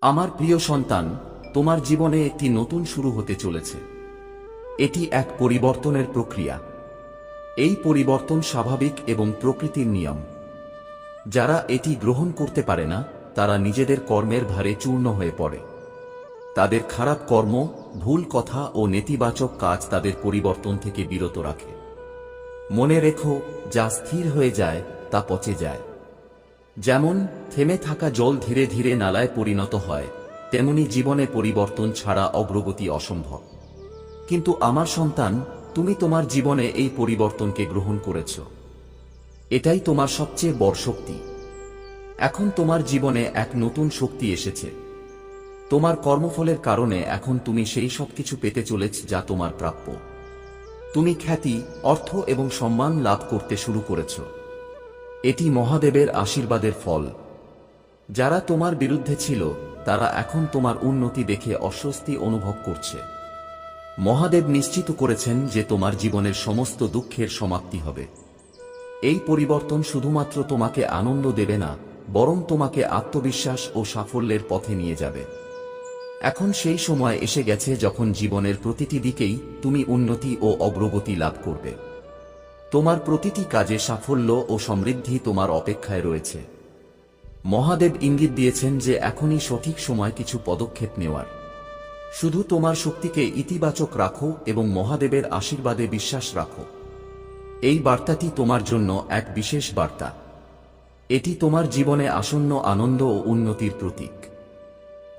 আমার প্রিয় সন্তান, তোমার জীবনে একটি নতুন শুরু হতে চলেছে। এটি এক পরিবর্তনের প্রক্রিয়া। এই পরিবর্তন স্বাভাবিক এবং প্রকৃতির নিয়ম। যারা এটি গ্রহণ করতে পারে না, তারা নিজেদের কর্মের ভারে চূর্ণ হয়ে পড়ে। তাদের খারাপ কর্ম, ভুল কথা ও নেতিবাচক কাজ তাদের পরিবর্তন থেকে বিরত রাখে। মনে রেখো, যা স্থির হয়ে যায় তা পচে যায়। যেমন থেমে থাকা জল ধীরে ধীরে নালায় পরিণত হয়, তেমনি জীবনে পরিবর্তন ছাড়া অগ্রগতি অসম্ভব। কিন্তু আমার সন্তান, তুমি তোমার জীবনে এই পরিবর্তনকে গ্রহণ করেছ। এটাই তোমার সবচেয়ে বড় শক্তি। এখন তোমার জীবনে এক নতুন শক্তি এসেছে। তোমার কর্মফলের কারণে এখন তুমি সেই সবকিছু পেতে চলেছ যা তোমার প্রাপ্য। তুমি খ্যাতি, অর্থ এবং সম্মান লাভ করতে শুরু করেছ। এটি মহাদেবের আশীর্বাদের ফল। যারা তোমার বিরুদ্ধে ছিল, তারা এখন তোমার উন্নতি দেখে অস্বস্তি অনুভব করছে। মহাদেব নিশ্চিত করেছেন যে তোমার জীবনের সমস্ত দুঃখের সমাপ্তি হবে। এই পরিবর্তন শুধুমাত্র তোমাকে আনন্দ দেবে না, বরং তোমাকে আত্মবিশ্বাস ও সাফল্যের পথে নিয়ে যাবে। এখন সেই সময় এসে গেছে যখন জীবনের প্রতিটি দিকেই তুমি উন্নতি ও অগ্রগতি লাভ করবে। তোমার প্রতিটি কাজে সাফল্য ও সমৃদ্ধি তোমার অপেক্ষায় রয়েছে। মহাদেব ইঙ্গিত দিয়েছেন যে এখনই সঠিক সময় কিছু পদক্ষেপ নেওয়ার। শুধু তোমার শক্তিকে ইতিবাচক রাখো এবং মহাদেবের আশীর্বাদে বিশ্বাস রাখো। এই বার্তাটি তোমার জন্য এক বিশেষ বার্তা। এটি তোমার জীবনে আসন্ন আনন্দ ও উন্নতির প্রতীক।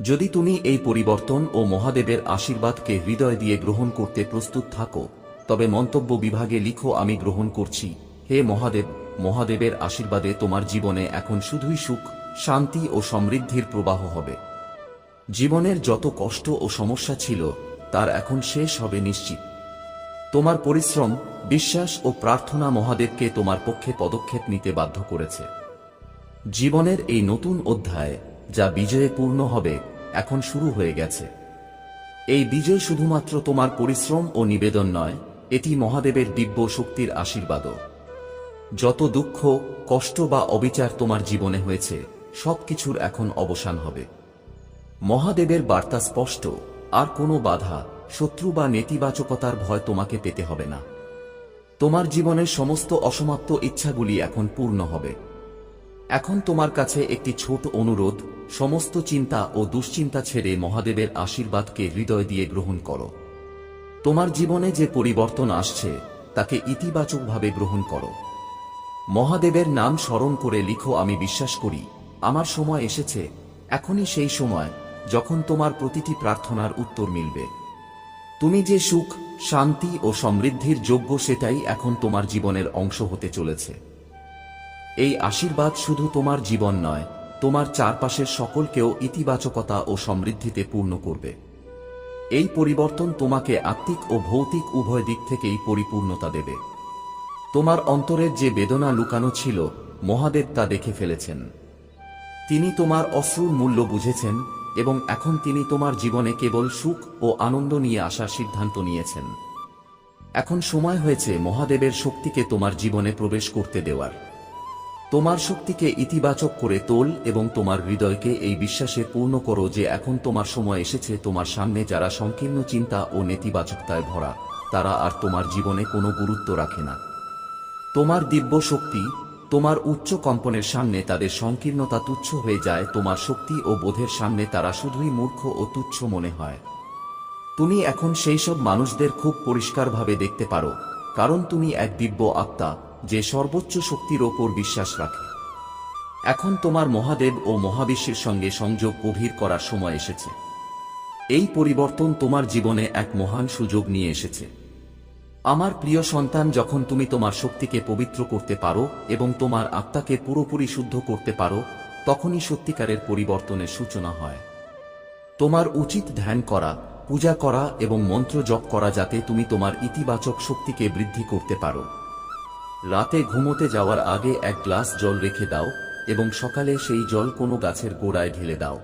যদি তুমি এই পরিবর্তন ও মহাদেবের আশীর্বাদকে হৃদয় দিয়ে গ্রহণ করতে প্রস্তুত থাকো, তবে মন্তব্য বিভাগে লিখো, আমি গ্রহণ করছি। হে মহাদেব, মহাদেবের আশীর্বাদে তোমার জীবনে এখন শুধুই সুখ, শান্তি ও সমৃদ্ধির প্রবাহ হবে। জীবনের যত কষ্ট ও সমস্যা ছিল, তার এখন শেষ হবে নিশ্চিত। তোমার পরিশ্রম, বিশ্বাস ও প্রার্থনা মহাদেবকে তোমার পক্ষে পদক্ষেপ নিতে বাধ্য করেছে। জীবনের এই নতুন অধ্যায়, যা বিজয়ে পূর্ণ হবে, এখন শুরু হয়ে গেছে। এই বিজয় শুধুমাত্র তোমার পরিশ্রম ও নিবেদন নয়, এটি মহাদেবের দিব্য শক্তির আশীর্বাদও। যত দুঃখ, কষ্ট বা অবিচার তোমার জীবনে হয়েছে, সবকিছুর এখন অবসান হবে। মহাদেবের বার্তা স্পষ্ট, আর কোনো বাধা, শত্রু বা নেতিবাচকতার ভয় তোমাকে পেতে হবে না। তোমার জীবনের সমস্ত অসমাপ্ত ইচ্ছাগুলি এখন পূর্ণ হবে। এখন তোমার কাছে একটি ছোট অনুরোধ, সমস্ত চিন্তা ও দুশ্চিন্তা ছেড়ে মহাদেবের আশীর্বাদকে হৃদয় দিয়ে গ্রহণ করো। তোমার জীবনে যে পরিবর্তন আসছে, তাকে ইতিবাচকভাবে গ্রহণ করো। মহাদেবের নাম স্মরণ করে লিখো, আমি বিশ্বাস করি, আমার সময় এসেছে। এখনই সেই সময় যখন তোমার প্রতিটি প্রার্থনার উত্তর মিলবে। তুমি যে সুখ, শান্তি ও সমৃদ্ধির যোগ্য, সেটাই এখন তোমার জীবনের অংশ হতে চলেছে। এই আশীর্বাদ শুধু তোমার জীবন নয়, তোমার চারপাশের সকলকেও ইতিবাচকতা ও সমৃদ্ধিতে পূর্ণ করবে। এই পরিবর্তন তোমাকে আত্মিক ও ভৌতিক উভয় দিক থেকেই পরিপূর্ণতা দেবে। তোমার অন্তরের যে বেদনা লুকানো ছিল, মহাদেব তা দেখে ফেলেছেন। তিনি তোমার অশ্রুর মূল্য বুঝেছেন এবং এখন তিনি তোমার জীবনে কেবল সুখ ও আনন্দ নিয়ে আসার সিদ্ধান্ত নিয়েছেন। এখন সময় হয়েছে মহাদেবের শক্তিকে তোমার জীবনে প্রবেশ করতে দেওয়ার। তোমার শক্তিকে ইতিবাচক করে তোল এবং তোমার হৃদয়কে এই বিশ্বাসে পূর্ণ করো যে এখন তোমার সময় এসেছে। তোমার সামনে যারা সংকীর্ণ চিন্তা ও নেতিবাচকতায় ভরা, তারা আর তোমার জীবনে কোনো গুরুত্ব রাখে না। তোমার দিব্য শক্তি, তোমার উচ্চ কম্পনের সামনে তাদের সংকীর্ণতা তুচ্ছ হয়ে যায়। তোমার শক্তি ও বোধের সামনে তারা শুধুই মূর্খ ও তুচ্ছ মনে হয়। তুমি এখন সেই সব মানুষদের খুব পরিষ্কারভাবে দেখতে পারো, কারণ তুমি এক দিব্য আত্মা, যে সর্বোচ্চ শক্তির ওপর বিশ্বাস রাখে। এখন তোমার মহাদেব ও মহাবিশ্বের সঙ্গে সংযোগ গভীর করার সময় এসেছে। এই পরিবর্তন তোমার জীবনে এক মহান সুযোগ নিয়ে এসেছে। আমার প্রিয় সন্তান, যখন তুমি তোমার শক্তিকে পবিত্র করতে পারো এবং তোমার আত্মাকে পুরোপুরি শুদ্ধ করতে পারো, তখনই সত্যিকারের পরিবর্তনের সূচনা হয়। তোমার উচিত ধ্যান করা, পূজা করা এবং মন্ত্র জপ করা, যাতে তুমি তোমার ইতিবাচক শক্তিকে বৃদ্ধি করতে পারো। রাতে ঘুমোতে যাওয়ার আগে এক গ্লাস জল রেখে দাও এবং সকালে সেই জল কোনো গাছের গোড়ায় ঢেলে দাও।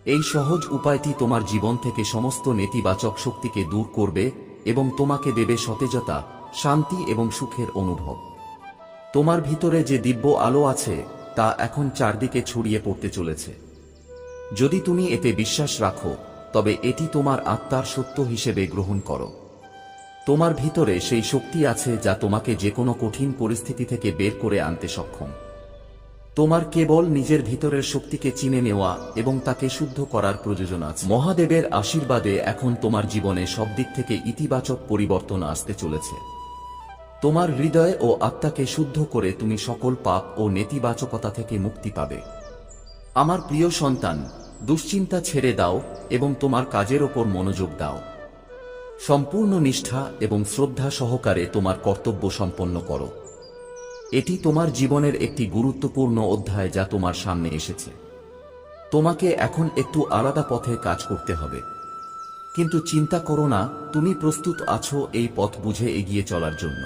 এই সহজ উপায়টি তোমার জীবন থেকে সমস্ত নেতিবাচক শক্তিকে দূর করবে এবং তোমাকে দেবে সতেজতা, শান্তি এবং সুখের অনুভব। তোমার ভিতরে যে দিব্য আলো আছে, তা এখন চারদিকে ছড়িয়ে পড়তে চলেছে। যদি তুমি এতে বিশ্বাস রাখো, তবে এটি তোমার আত্মার সত্য হিসেবে গ্রহণ করো। তোমার ভিতরে সেই শক্তি আছে যা তোমাকে যে কোনো কঠিন পরিস্থিতি থেকে বের করে আনতে সক্ষম। তোমার কেবল নিজের ভিতরের শক্তিকে চিনে নেওয়া এবং তাকে শুদ্ধ করার প্রয়োজন আছে। মহাদেবের আশীর্বাদে এখন তোমার জীবনে সব দিক থেকে ইতিবাচক পরিবর্তন আসতে চলেছে। তোমার হৃদয় ও আত্মাকে শুদ্ধ করে তুমি সকল পাপ ও নেতিবাচকতা থেকে মুক্তি পাবে। আমার প্রিয় সন্তান, দুশ্চিন্তা ছেড়ে দাও এবং তোমার কাজের ওপর মনোযোগ দাও। সম্পূর্ণ নিষ্ঠা এবং শ্রদ্ধা সহকারে তোমার কর্তব্য সম্পন্ন করো। এটি তোমার জীবনের একটি গুরুত্বপূর্ণ অধ্যায় যা তোমার সামনে এসেছে। তোমাকে এখন একটু আলাদা পথে কাজ করতে হবে, কিন্তু চিন্তা করো না, তুমি প্রস্তুত আছো এই পথ বুঝে এগিয়ে চলার জন্য।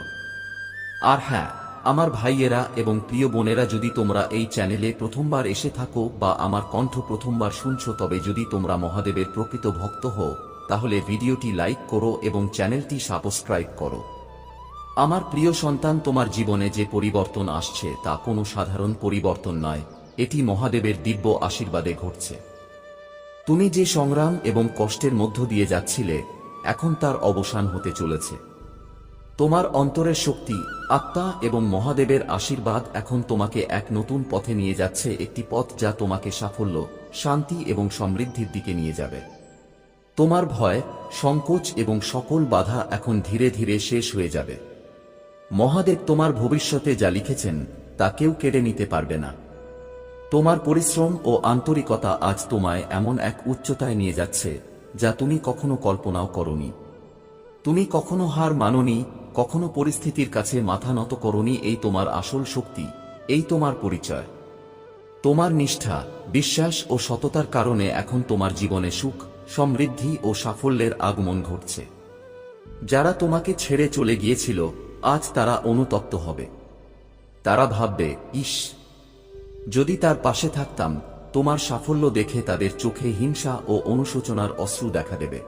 আর হ্যাঁ, আমার ভাইয়েরা এবং প্রিয় বোনেরা, যদি তোমরা এই চ্যানেলে প্রথমবার এসে থাকো বা আমার কণ্ঠ প্রথমবার শুনছো, তবে যদি তোমরা মহাদেবের প্রকৃত ভক্ত হও, তাহলে ভিডিওটি লাইক করো এবং চ্যানেলটি সাবস্ক্রাইব করো। আমার প্রিয় সন্তান, তোমার জীবনে যে পরিবর্তন আসছে তা কোনো সাধারণ পরিবর্তন নয়, এটি মহাদেবের দিব্য আশীর্বাদে ঘটছে। তুমি যে সংগ্রাম এবং কষ্টের মধ্য দিয়ে যাচ্ছিলে, এখন তার অবসান হতে চলেছে। তোমার অন্তরের শক্তি, আত্মা এবং মহাদেবের আশীর্বাদ এখন তোমাকে এক নতুন পথে নিয়ে যাচ্ছে, একটি পথ যা তোমাকে সাফল্য, শান্তি এবং সমৃদ্ধির দিকে নিয়ে যাবে। তোমার ভয়, সংকোচ এবং সকল বাধা এখন ধীরে ধীরে শেষ হয়ে যাবে। মহাদেব তোমার ভবিষ্যতে যা লিখেছেন তা কেউ কেড়ে নিতে পারবে না। তোমার পরিশ্রম ও আন্তরিকতা আজ তোমায় এমন এক উচ্চতায় নিয়ে যাচ্ছে যা তুমি কখনো কল্পনাও করনি। তুমি কখনো হার মানোনি, কখনো পরিস্থিতির কাছে মাথা নত করনি। এই তোমার আসল শক্তি, এই তোমার পরিচয়। তোমার নিষ্ঠা, বিশ্বাস ও সততার কারণে এখন তোমার জীবনে সুখ, সমৃদ্ধি ও সাফল্যের আগমন ঘটছে। যারা তোমাকে ছেড়ে চলে গিয়েছিল, আজ তারা অনুতপ্ত হবে। তারা ভাববে, ইস, যদি তার পাশে থাকতাম। তোমার সাফল্য দেখে তাদের চোখে হিংসা ও অনুশোচনার অশ্রু দেখা দেবে।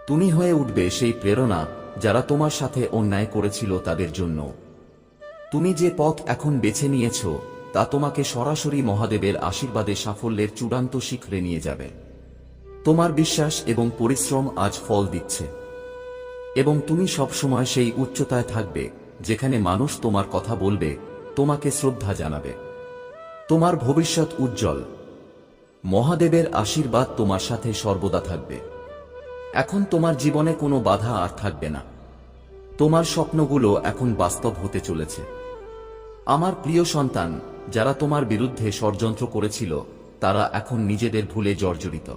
তুমি হয়ে উঠবে সেই প্রেরণা যারা তোমার সাথে অন্যায় করেছিল তাদের জন্য। তুমি যে পথ এখন বেছে নিয়েছ তা তোমাকে সরাসরি মহাদেবের আশীর্বাদে সাফল্যের চূড়ান্ত শিখরে নিয়ে যাবে। তোমার বিশ্বাস এবং পরিশ্রম আজ ফল দিচ্ছে, এবং তুমি সবসময় সেই উচ্চতায় থাকবে যেখানে মানুষ তোমার কথা বলবে, তোমাকে শ্রদ্ধা জানাবে। তোমার ভবিষ্যৎ উজ্জ্বল। মহাদেবের আশীর্বাদ তোমার সাথে সর্বদা থাকবে। এখন তোমার জীবনে কোনো বাধা আর থাকবে না। তোমার স্বপ্নগুলো এখন বাস্তব হতে চলেছে। আমার প্রিয় সন্তান, যারা তোমার বিরুদ্ধে ষড়যন্ত্র করেছিল তারা এখন নিজেদের ভুলে জর্জরিত।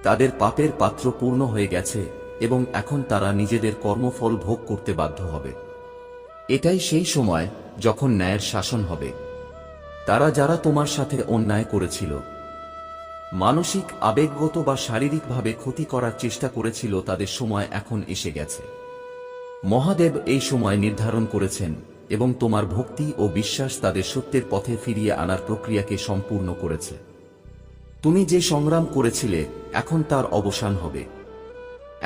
তাদের পাপের পাত্র পূর্ণ হয়ে গেছে এবং এখন তারা নিজেদের কর্মফল ভোগ করতে বাধ্য হবে। এটাই সেই সময় যখন ন্যায়ের শাসন হবে। তারা যারা তোমার সাথে অন্যায় করেছিল, মানসিক, আবেগগত বা শারীরিকভাবে ক্ষতি করার চেষ্টা করেছিল, তাদের সময় এখন এসে গেছে। মহাদেব এই সময় নির্ধারণ করেছেন এবং তোমার ভক্তি ও বিশ্বাস তাদের সত্যের পথে ফিরিয়ে আনার প্রক্রিয়াকে সম্পূর্ণ করেছে। তুমি যে সংগ্রাম করেছিলে, এখন তার অবসান হবে।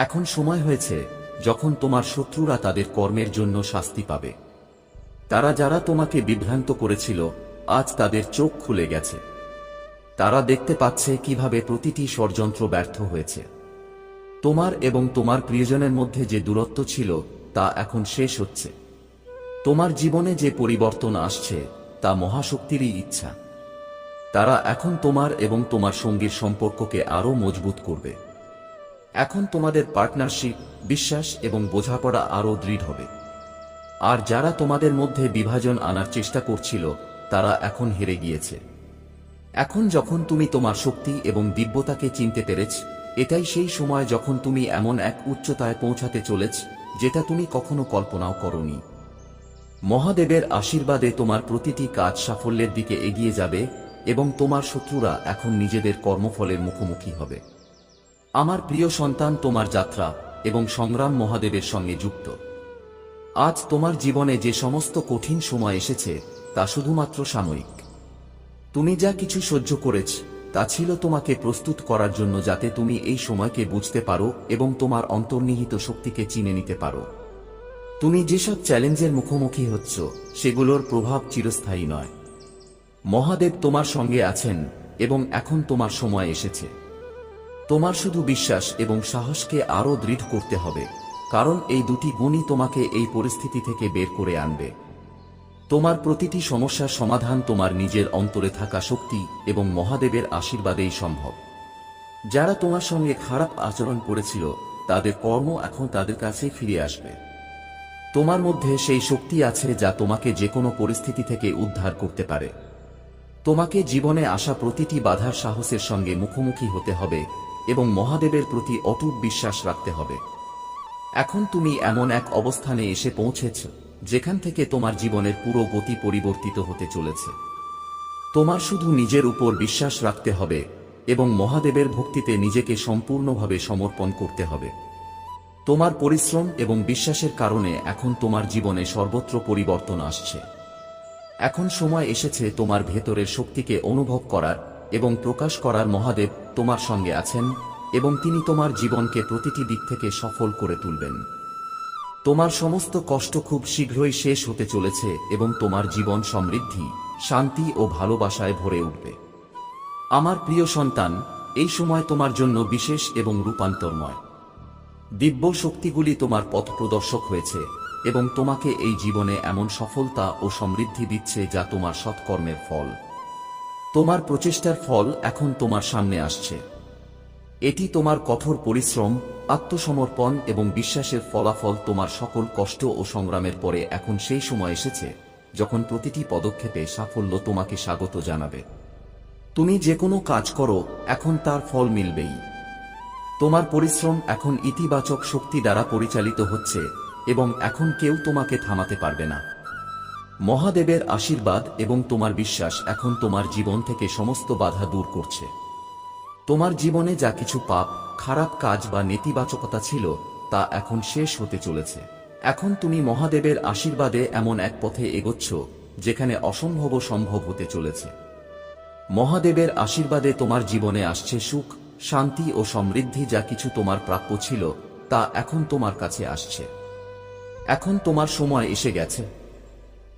এখন সময় হয়েছে যখন তোমার শত্রুরা তাদের কর্মের জন্য শাস্তি পাবে। তারা যারা তোমাকে বিভ্রান্ত করেছিল, আজ তাদের চোখ খুলে গেছে। তারা দেখতে পাচ্ছে কিভাবে প্রতিটি ষড়যন্ত্র ব্যর্থ হয়েছে। তোমার এবং তোমার প্রিয়জনের মধ্যে যে দূরত্ব ছিল তা এখন শেষ হচ্ছে। তোমার জীবনে যে পরিবর্তন আসছে তা মহাশক্তিরই ইচ্ছা। তারা এখন তোমার এবং তোমার সঙ্গীর সম্পর্ককে আরও মজবুত করবে। এখন তোমাদের পার্টনারশিপ, বিশ্বাস এবং বোঝাপড়া আরও দৃঢ় হবে। আর যারা তোমাদের মধ্যে বিভাজন আনার চেষ্টা করছিল তারা এখন হেরে গিয়েছে। এখন যখন তুমি তোমার শক্তি এবং দিব্যতাকে চিনতে পেরেছ, এটাই সেই সময় যখন তুমি এমন এক উচ্চতায় পৌঁছাতে চলেছ যেটা তুমি কখনো কল্পনাও করনি। মহাদেবের আশীর্বাদে তোমার প্রতিটি কাজ সাফল্যের দিকে এগিয়ে যাবে এবং তোমার শত্রুরা এখন নিজেদের কর্মফলের মুখোমুখি হবে। আমার প্রিয় সন্তান, তোমার যাত্রা এবং সংগ্রাম মহাদেবের সঙ্গে যুক্ত। আজ তোমার জীবনে যে সমস্ত কঠিন সময় এসেছে তা শুধুমাত্র সাময়িক। তুমি যা কিছু সহ্য করেছ তা ছিল তোমাকে প্রস্তুত করার জন্য, যাতে তুমি এই সময়কে বুঝতে পারো এবং তোমার অন্তর্নিহিত শক্তিকে চিনে নিতে পারো। তুমি যেসব চ্যালেঞ্জের মুখোমুখি হচ্ছ সেগুলোর প্রভাব চিরস্থায়ী নয়। মহাদেব তোমার সঙ্গে আছেন এবং এখন তোমার সময় এসেছে। তোমার শুধু বিশ্বাস এবং সাহসকে আরও দৃঢ় করতে হবে, কারণ এই দুটি গুণই তোমাকে এই পরিস্থিতি থেকে বের করে আনবে। তোমার প্রতিটি সমস্যার সমাধান তোমার নিজের অন্তরে থাকা শক্তি এবং মহাদেবের আশীর্বাদেই সম্ভব। যারা তোমার সঙ্গে খারাপ আচরণ করেছিল তাদের কর্ম এখন তাদের কাছেই ফিরে আসবে। তোমার মধ্যে সেই শক্তি আছে যা তোমাকে যে কোনো পরিস্থিতি থেকে উদ্ধার করতে পারে। তোমাকে জীবনে আসা প্রতিটি বাধার সাহসের সঙ্গে মুখোমুখি হতে হবে এবং মহাদেবের প্রতি অটুট বিশ্বাস রাখতে হবে। এখন তুমি এমন এক অবস্থানে এসে পৌঁছেছ যেখান থেকে তোমার জীবনের পুরো গতি পরিবর্তিত হতে চলেছে। তোমার শুধু নিজের উপর বিশ্বাস রাখতে হবে এবং মহাদেবের ভক্তিতে নিজেকে সম্পূর্ণভাবে সমর্পণ করতে হবে। তোমার পরিশ্রম এবং বিশ্বাসের কারণে এখন তোমার জীবনে সর্বত্র পরিবর্তন আসছে। এখন সময় এসেছে তোমার ভেতরের শক্তিকে অনুভব করার এবং প্রকাশ করার। মহাদেব তোমার সঙ্গে আছেন এবং তিনি তোমার জীবনকে প্রতিটি দিক থেকে সফল করে তুলবেন। তোমার সমস্ত কষ্ট খুব শীঘ্রই শেষ হতে চলেছে এবং তোমার জীবন সমৃদ্ধি, শান্তি ও ভালোবাসায় ভরে উঠবে। আমার প্রিয় সন্তান, এই সময় তোমার জন্য বিশেষ এবং রূপান্তরময়। দিব্য শক্তিগুলি তোমার পথ প্রদর্শক হয়েছে এবং তোমাকে এই জীবনে এমন সফলতা ও সমৃদ্ধি দিচ্ছে যা তোমার সৎকর্মের ফল। তোমার প্রচেষ্টার ফল এখন তোমার সামনে আসছে। এটি তোমার কঠোর পরিশ্রম, আত্মসমর্পণ এবং বিশ্বাসের ফলাফল। তোমার সকল কষ্ট ও সংগ্রামের পরে এখন সেই সময় এসেছে যখন প্রতিটি পদক্ষেপে সাফল্য তোমাকে স্বাগত জানাবে। তুমি যে কোনো কাজ করো এখন তার ফল মিলবেই। তোমার পরিশ্রম এখন ইতিবাচক শক্তি দ্বারা পরিচালিত হচ্ছে এবং এখন কেউ তোমাকে থামাতে পারবে না। মহাদেবের আশীর্বাদ এবং তোমার বিশ্বাস এখন তোমার জীবন থেকে সমস্ত বাধা দূর করছে। তোমার জীবনে যা কিছু পাপ, খারাপ কাজ বা নেতিবাচকতা ছিল তা এখন শেষ হতে চলেছে। এখন তুমি মহাদেবের আশীর্বাদে এমন এক পথে এগোচ্ছ যেখানে অসম্ভব সম্ভব হতে চলেছে। মহাদেবের আশীর্বাদে তোমার জীবনে আসছে সুখ, শান্তি ও সমৃদ্ধি। যা কিছু তোমার প্রাপ্য ছিল তা এখন তোমার কাছে আসছে। এখন তোমার সময় এসে গেছে।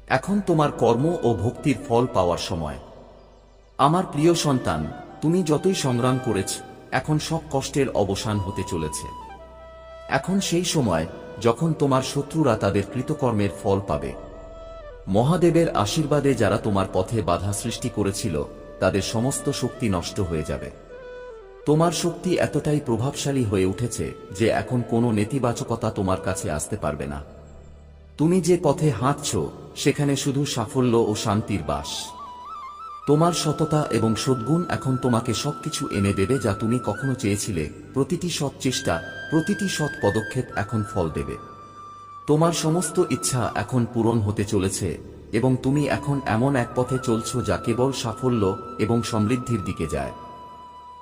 এখন তোমার কর্ম ও ভক্তির ফল পাওয়ার সময়। আমার প্রিয় সন্তান, তুমি যতই সংগ্রাম করেছ এখন সব কষ্টের অবসান হতে চলেছে। এখন সেই সময় যখন তোমার শত্রুরা তাদের কৃতকর্মের ফল পাবে। মহাদেবের আশীর্বাদে যারা তোমার পথে বাধা সৃষ্টি করেছিল তাদের সমস্ত শক্তি নষ্ট হয়ে যাবে। তোমার শক্তি এতটাই প্রভাবশালী হয়ে উঠেছে যে এখন কোনো নেতিবাচকতা তোমার কাছে আসতে পারবে না। তুমি যে পথে হাঁটছ সেখানে শুধু সাফল্য ও শান্তির বাস। তোমার সততা এবং সদ্গুণ এখন তোমাকে সবকিছু এনে দেবে যা তুমি কখনো চেয়েছিলে। প্রতিটি সৎ চেষ্টা, প্রতিটি সৎ পদক্ষেপ এখন ফল দেবে। তোমার সমস্ত ইচ্ছা এখন পূরণ হতে চলেছে এবং তুমি এখন এমন এক পথে চলছ যা কেবল সাফল্য এবং সমৃদ্ধির দিকে যায়।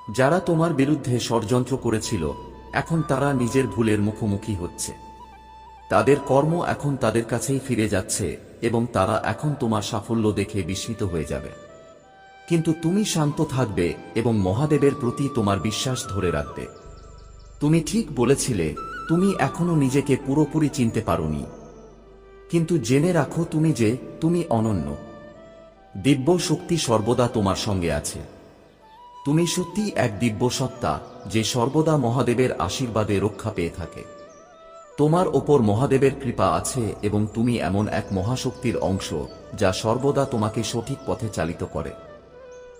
যারা তোমার বিরুদ্ধে ষড়যন্ত্র করেছিল এখন তারা নিজের ভুলের মুখোমুখি হচ্ছে। তাদের কর্ম এখন তাদের কাছেই ফিরে যাচ্ছে এবং তারা এখন তোমার সাফল্য দেখে বিস্মিত হয়ে যাবে। কিন্তু তুমি শান্ত থাকবে এবং মহাদেবের প্রতি তোমার বিশ্বাস ধরে রাখবে। তুমি ঠিক বলেছিলে, তুমি এখনো নিজেকে পুরোপুরি চিনতে পারোনি, কিন্তু জেনে রাখো তুমি অনন্য। দিব্য শক্তি সর্বদা তোমার সঙ্গে আছে। তুমি সত্যি এক দিব্য সত্তা যে সর্বদা মহাদেবের আশীর্বাদে রক্ষা পেয়ে থাকে। তোমার ওপর মহাদেবের কৃপা আছে এবং তুমি এমন এক মহাশক্তির অংশ যা সর্বদা তোমাকে সঠিক পথে চালিত করে।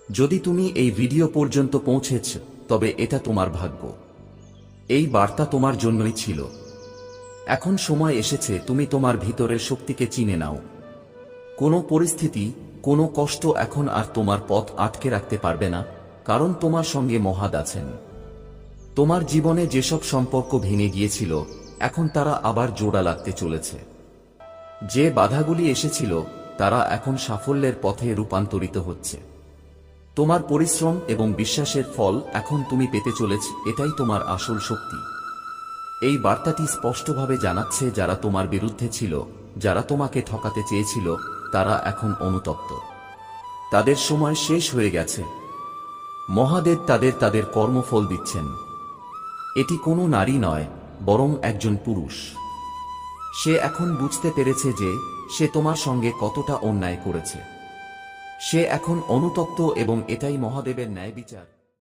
যদি তুমি এই ভিডিও পর্যন্ত পৌঁছেছ তবে এটা তোমার ভাগ্য। এই বার্তা তোমার জন্যই ছিল। এখন সময় এসেছে তুমি তোমার ভিতরের শক্তিকে চিনে নাও। কোনো পরিস্থিতি, কোনো কষ্ট এখন আর তোমার পথ আটকে রাখতে পারবে না, কারণ তোমার সঙ্গে মহাদ আছেন। তোমার জীবনে যেসব সম্পর্ক ভেঙে গিয়েছিল এখন তারা আবার জোড়া লাগতে চলেছে। যে বাধাগুলি এসেছিল তারা এখন সাফল্যের পথে রূপান্তরিত হচ্ছে। তোমার পরিশ্রম এবং বিশ্বাসের ফল এখন তুমি পেতে চলেছ। এটাই তোমার আসল শক্তি। এই বার্তাটি স্পষ্টভাবে জানাচ্ছে যারা তোমার বিরুদ্ধে ছিল, যারা তোমাকে ঠকাতে চেয়েছিল, তারা এখন অনুতপ্ত। তাদের সময় শেষ হয়ে গেছে। মহাদেব তাদের কর্মফল দিচ্ছেন। এটি কোনো নারী নয়, বরং একজন পুরুষ। সে এখন বুঝতে পেরেছে যে সে তোমার সঙ্গে কতটা অন্যায় করেছে। সে এখন অনুতপ্ত এবং এটাই মহাদেবের ন্যায় বিচার।